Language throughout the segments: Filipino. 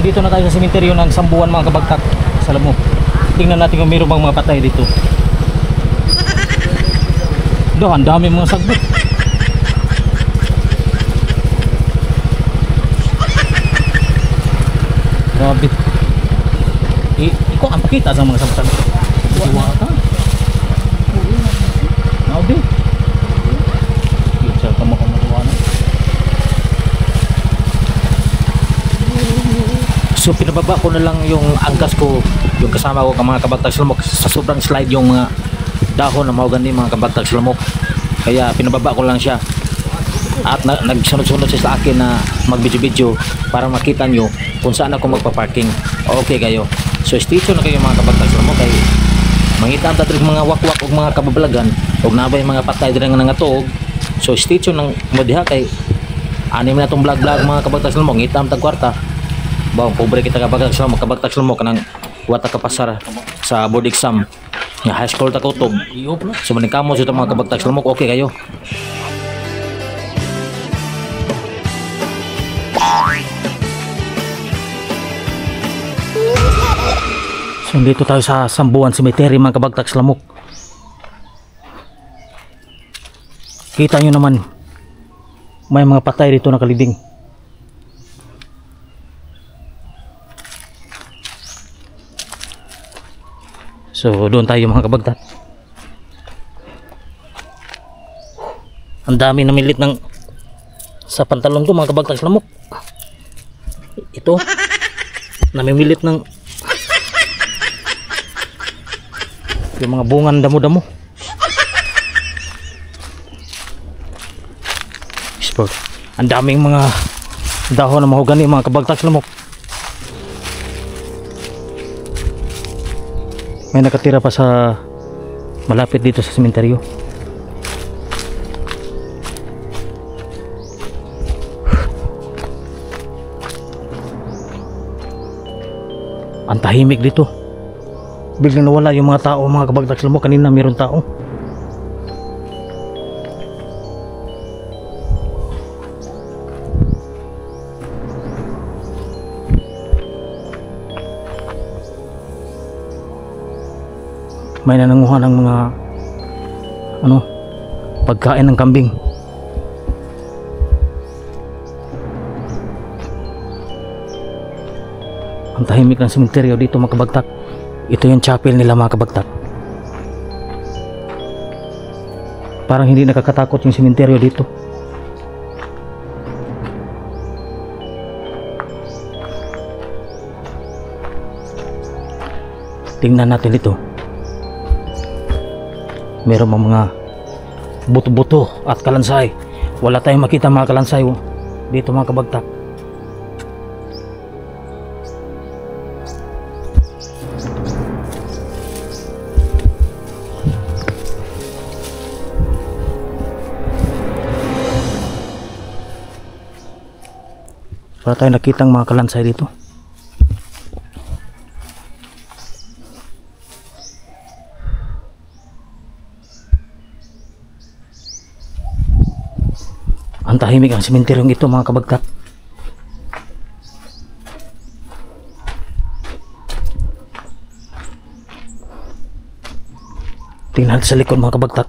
dito na tayo sa sementeryo ng Sambuan mga kabagtak sa Lamok. Tingnan natin kung mayroon bang mga patay dito. Doon, ang dami mga sagbot. Grabe. Ikaw ang pakita sa mga sagbot. Iwa ka. Grabe. Isa ka makamatuwa na. So pinababa ko na lang yung angkas ko, yung kasama ko mga kabagtag sa Lamok. Sa sobrang slide yung mga dahon na mahogani mga kabagtag sa Lamok. Kaya pinababa ko lang siya. At nagsunod-sunod siya sa akin na mag-video-video para makita nyo kung saan ako magpa-parking. Okay kayo. So stay tuned na kayo mga kabagtag sa Lamok. Kaya mangita ang tatrig mga wakwak o mga kababalagan o nabay mga patay din nga nangatog. So stay tuned ng madiha kay anim na itong vlog mga kabagtag sa Lamok. Ngita ang tagkwarta. Bawang pobre kita kabagtag sa Lamok. Kabagtag sa Lamok kanang wata kapasar sa board exam nga high school ta kutob. So manikamo sa mga kabagtag sa Lamok. Okay kayo. So dito tayo sa Sambuan Cemetery mga kabagtag sa Lamok. Kita nyo naman may mga patay dito na kalibing. So doon tayo mga kabagtat. Ang dami namilit ng sa pantalon ko mga kabagtat sa Lamok. Ito namimilit ng yung mga bungan damo-damo. Ang daming mga dahon na mahogani mga kabagtak sa Lamok. May nakatira pa sa malapit dito sa sementeryo. Ang tahimik dito. Biglang nawala yung mga tao mga kabagtak sa Lamok. Kanina mayroong tao. May nananguha ng mga pagkain ng kambing. Ang tahimik ng sementeryo dito mga kabagtak. Ito yung chapel nila mga kabagtak. Parang hindi nakakatakot yung sementeryo dito. Tingnan natin ito. Meron mga buto-buto at kalansay. Wala tayong makita mga kalansay dito mga kabagtak. Wala tayong nakitang mga kalansay dito. Ang tahimik ang sementeryong ito mga kabagtak. Tingnan natin sa likod mga kabagtak.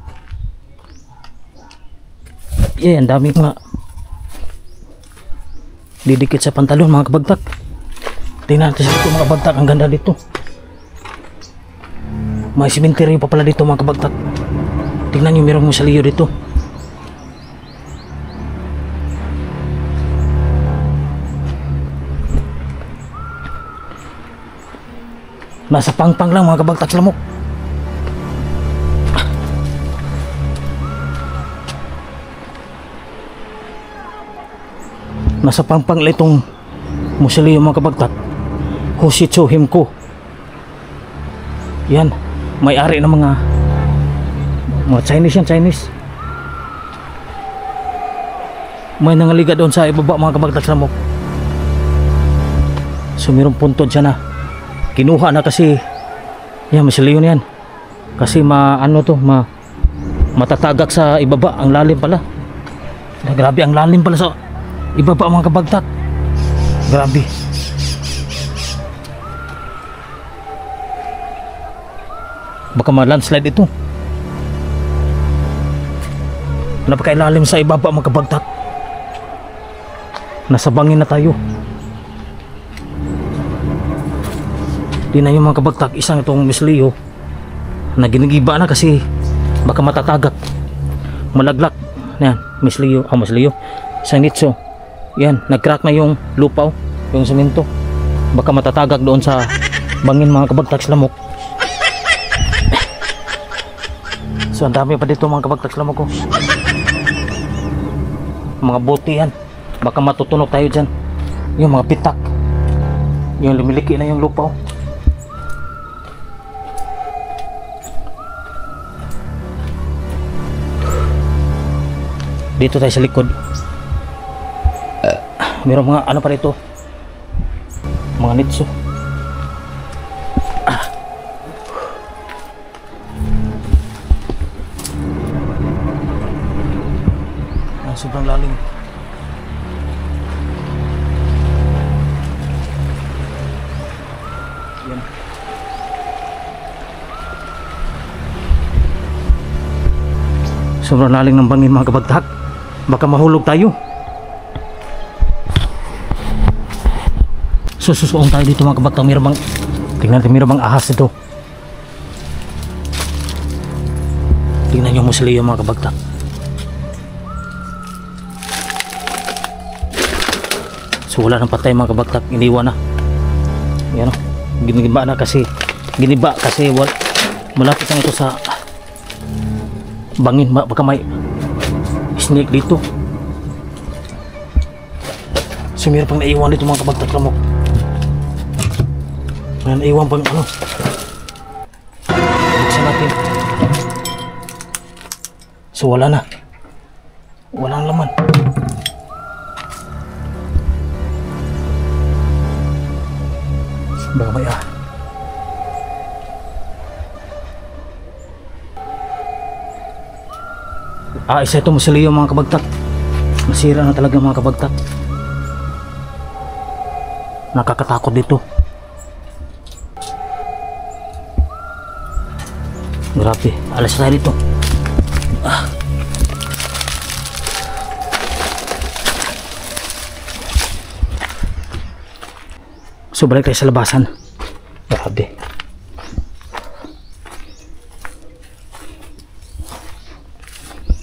Ang daming mga didikit sa pantalon mga kabagtak. Tingnan natin sa likod mga kabagtak. Ang ganda dito. May sementeryo pa pala dito mga kabagtak. Tingnan nyo, mayroong musaliyo dito. Nasa pangpang lang mga kabagtak sa Lamok. Nasa pangpang lang itong musaliyo mga kabagtak. Hoshitsu Himko. Yan, may-ari ng mga Chinese yan, Chinese. May nangaliga doon sa ibaba mga kabagtak sa Lamok. So mayroong puntod siya na kinuha na kasi yan, musaliyo na yan kasi matatagak sa ibaba. Ang lalim pala. Grabe, ang lalim pala sa ibaba mga kabagtak. Grabe. Baka ma-landslide ito. Napakailalim sa ibaba mga kabagtak. Nasa bangin na tayo. Di na yung mga kabagtak, isang itong Miss Leo na ginigiba na kasi baka matatagak, malaglag. Yan, Miss Leo, Miss Leo, isang nitso. Yan, nag-crack na yung lupaw, yung semento. Baka matatagak doon sa bangin mga kabagtak sa lamok. So ang dami pa dito mga kabagtak sa lamok ko. Mga bote yan, baka matutunog tayo dyan. Yung mga pitak, yung lumiliki na yung lupaw. Dito tayo sa likod. Mayroong mga ano pa rito, mga nitso. Sobrang lalim. Yan. Sobrang lalim ng bangin mga kabagtak. Baka mahulog tayo. Sususuong tayo dito mga kabagtak. Mayroon bang, tingnan natin, mayroon bang ahas dito. Tingnan nyo musliyo mga kabagtak. So wala nang patay mga kabagtak, iniwan na. Yan o, giniba na kasi, giniba kasi malapit lang ito sa bangin. Baka may snake dito. So meron pang naiwan dito mga kabagtak lamok. May naiwan pang ano. Buksan natin. So wala na, walang laman. Baka may isa ito musliyo mga kabagtak. Masira na talaga mga kabagtak. Nakakatakot dito. Grabe, alas tayo dito. So balik tayo sa labasan. Grabe.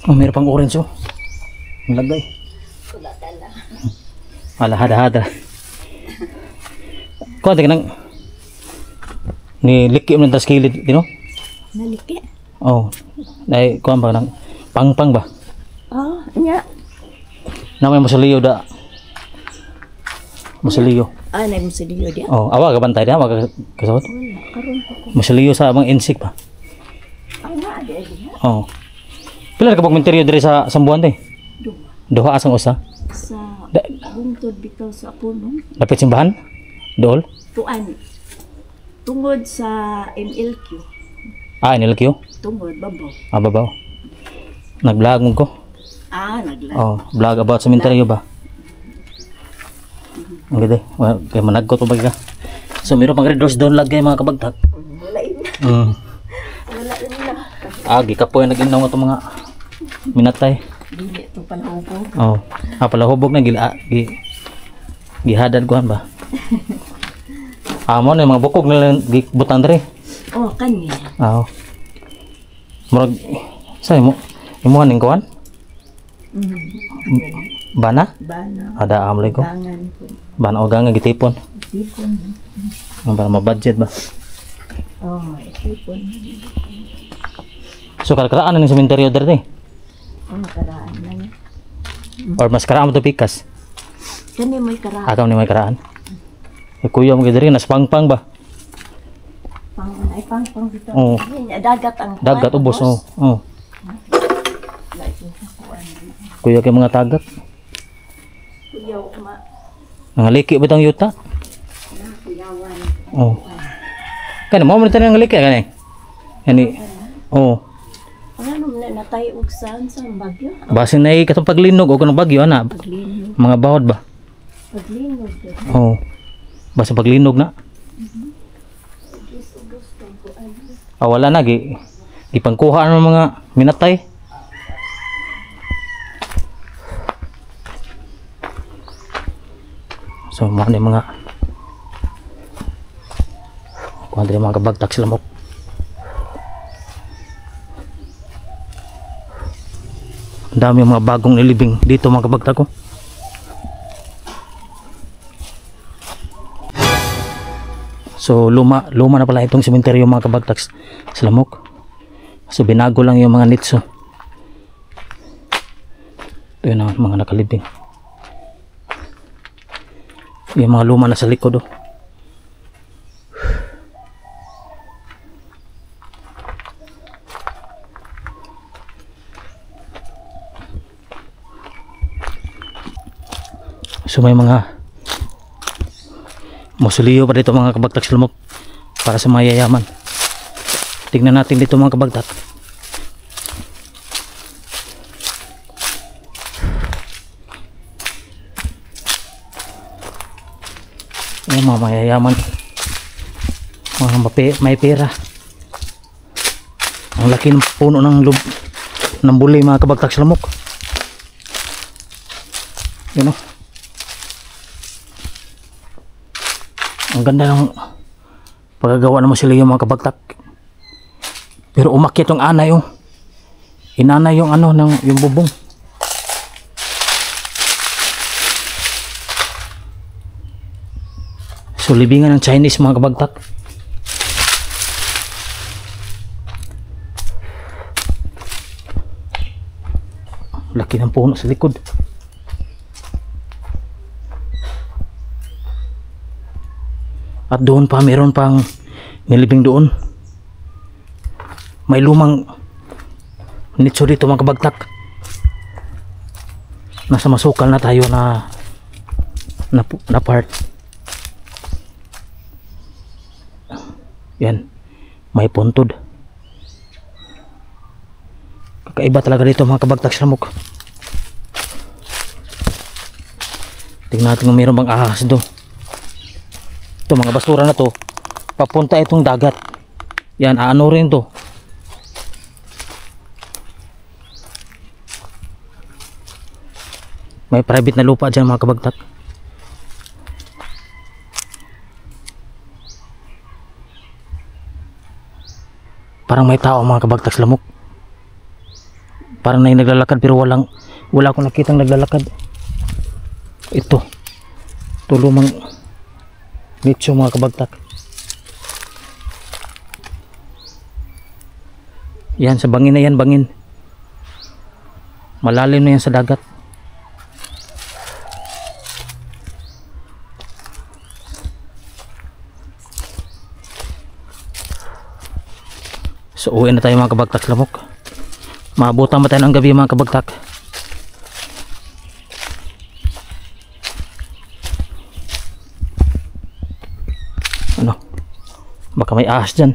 Oh, meron pang orange oh. Ang lagay. Ala hada-hada. Kuha tingnan nang niliki mo ng taskilid, you know? Naliki? Oh. Dahil kuha ba nang pang-pang ba? Oh, nya. Namay musliyo da. Musliyo. Nag musliyo dia. Oh, awa ka bantay dia, wag kasawat. Wala, karon ko. Musliyo sa mga insect pa. Na ada dia. Oh. Pila ka pag menteryo diri sa Sambuan day? Duha asang usa. Sa bungtod bitaw sa puno. Dapit simbahan? Dool? Tuan. Tungod sa MLQ. NLQ? Tungod babaw. Babaw. Nag-vlog mo ko? Naglag. Oh, vlog about cemetery ba? Ang ganda. Kaya managkot o baga. So, meron pang red doors doon lagay mga kabagtak. Wala ina. Wala ina. Gikapoy nag-inaw nga itong mga minatay. Dili ito palahubog. Oh, palahubog na gihadad kuhan ba? Amo na yung mga bukog nila butang dere. Oh, kanya. Oo. Murag sa imo kaning kuhan? Bana? Bana. Ada amlay ko. Gangan ko. Bana o gangan gitipon. Ipon. Para ma-budget ba? Oh, ipon. So kalkaraan na ng sementeryo dere. Karaan na niya. Or mas karaan mo to pikas. Kani may karaan. Akaw ni may karaan. Kuya mo gidiri nas pangpang ba? Pang dito. Oo. Dagat ang Dagat ubos oh. Oh. Kuya kay mga tagat. Kuyaw ma. Nangaliki ba tang yuta? Kuyawan. Oh. Kana mo man tayo nangaliki kani. Yani. Oh. Ano man natay og saan sa bagyo? Basin na katong paglinog o kanang bagyo ana. Paglinog. Mga bawod ba? Paglinog. Oh. Basta paglinog na. Gusto ko ano. Wala na gipangkuha ng mga minatay. So mga mga kabagtak sa lamok. Ang dami mga bagong nilibing dito mga kabagtak ko. So luma na pala itong sementeryo mga kabagtak sa lamok. So binago lang yung mga nitso. Ito yun ang mga nakalibing. Yung mga luma na sa likod oh. So may mga mausoleo pa dito mga kabagtak sa lamok para sa mayayaman. Tingnan natin dito mga kabagtak. Ayan mga mayayaman, mga may pera. Ang laki ng puno ng bulay mga kabagtak sa lamok. Yun o. Ang ganda ng pagkagawa naman sila yung mga kabagtak. Pero umakyat yung anay oh. Inanay yung yung bubong. So libingan ng Chinese mga kabagtak. Laki ng puno sa likod. At doon pa meron pang nilibing doon. May lumang nitso dito mga kabagtak. Nasa masukal na tayo na part. Yan, may puntod. Kakaiba talaga dito mga kabagtak sa lamok. Tingnan natin kung mayroon bang ahas doon. Ito mga basura na to, papunta itong dagat. Yan, aano rin to. May private na lupa dyan mga kabagtak. Parang may tao mga kabagtak sa lamok. Parang may naglalakad pero wala akong nakitang naglalakad. Ito lumang nitso mga kabagtak. Yan sa bangin na yan, bangin. Malalim na yan sa dagat. So uwi na tayo mga kabagtak sa lamok. Maabutan ba tayo ng gabi mga kabagtak? Ano? Baka may ahas dyan.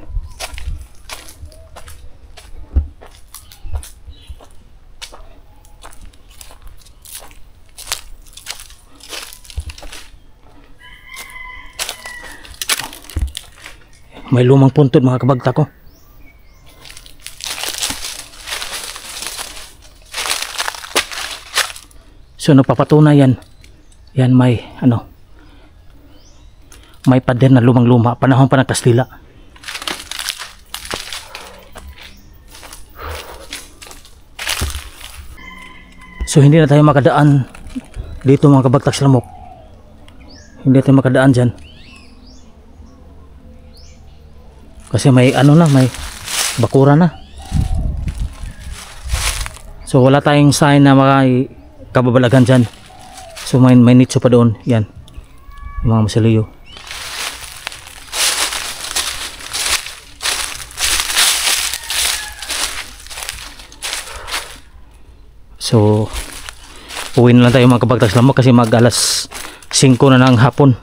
May lumang puntod mga kabagtak ko. So nagpapatunay yan. Yan may may pader na lumang-luma, panahon pa ng Kastila. So hindi na tayo makadaan dito mga kabagtak sa lamok. Hindi tayo makadaan dyan. Kasi may may bakura na. So wala tayong sign na kababalagan dyan. So may nitso pa doon. Yan, yung mga mausoleo. So uwi na lang tayo mga kabagtak sa lamok kasi mag alas 5 na ng hapon.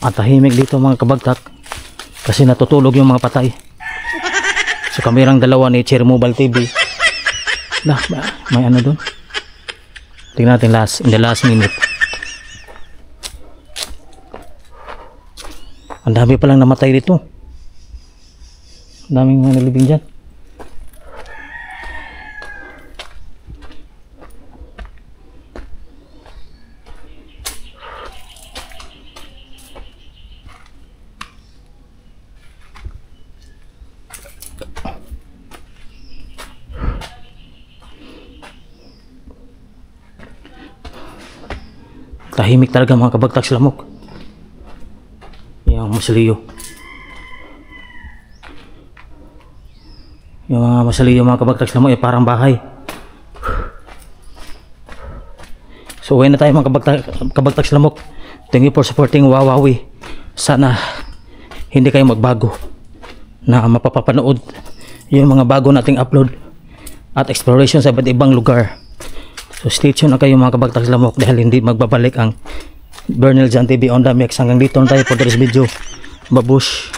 At tahimik dito mga kabagtak kasi natutulog yung mga patay. So kamerang dalawa ni Cherry Mobile TV. Nah, may doon. Tingnan natin in the last minute. Ang dami palang namatay dito. Ang daming mga nalibing dyan. Tahimik talaga mga kabagtag sa lamok. Yung masaliyo. Yung mga masaliyo mga kabagtag sa lamok ay parang bahay. So uwi na tayo mga kabagtag sa lamok. Thank you for supporting Wawawi. Sana hindi kayo magbago na mapapanood yung mga bago nating upload at exploration sa iba't ibang lugar. So stay tuned na kayo mga kabagtag sa lamok dahil hindi magbabalik ang Bernel Jan TV on the mix. Hanggang dito na tayo for this video. Babush.